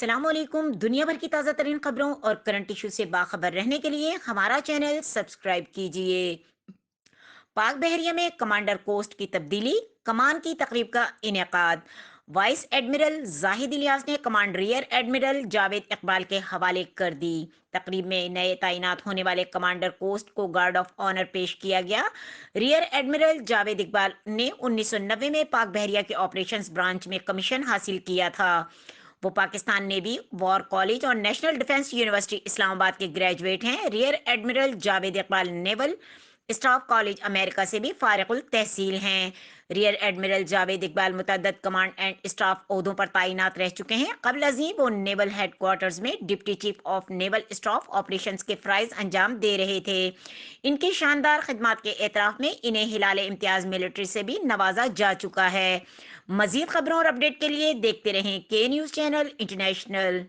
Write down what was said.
अस्सलाम वालेकुम। दुनिया भर की ताज़ा तरीन खबरों और करंट इशू से बाखबर रहने के लिए हमारा चैनल सब्सक्राइब कीजिए। पाक बहरिया में कमांडर पोस्ट की तब्दीली, कमान की तकरीब का इनेकाद। वाइस एडमिरल जाहिद इलियास ने command rear admiral Javed Iqbal के हवाले कर दी। तकरीब में नए तैनात होने वाले कमांडर पोस्ट को गार्ड ऑफ ऑनर पेश किया गया। रियर एडमिरल जावेद इकबाल ने 1990 में पाक बहरिया के ऑपरेशंस ब्रांच में कमीशन हासिल किया था। वो पाकिस्तान नेवी वॉर कॉलेज और नेशनल डिफेंस यूनिवर्सिटी इस्लामाबाद के ग्रेजुएट हैं। Rear admiral Javed Iqbal naval staff college America से भी फारिकुल तहसील हैं। रियर एडमिरल जावेद इकबाल मुतअद्दद कमांड एंड स्टाफ ओहदों पर तैनात रह चुके हैं। कबल अजीम वो नेवल हेडक्वार्टर्स में deputy chief of naval staff operations के फ़राइज़ अंजाम दे रहे थे। इनकी शानदार खिदमत के एतराफ़ में इन्हें हिलाल इम्तियाज़ मिलिट्री से भी नवाजा जा चुका है। मजीद खबरों और अपडेट के लिए देखते रहें के न्यूज़ चैनल इंटरनेशनल।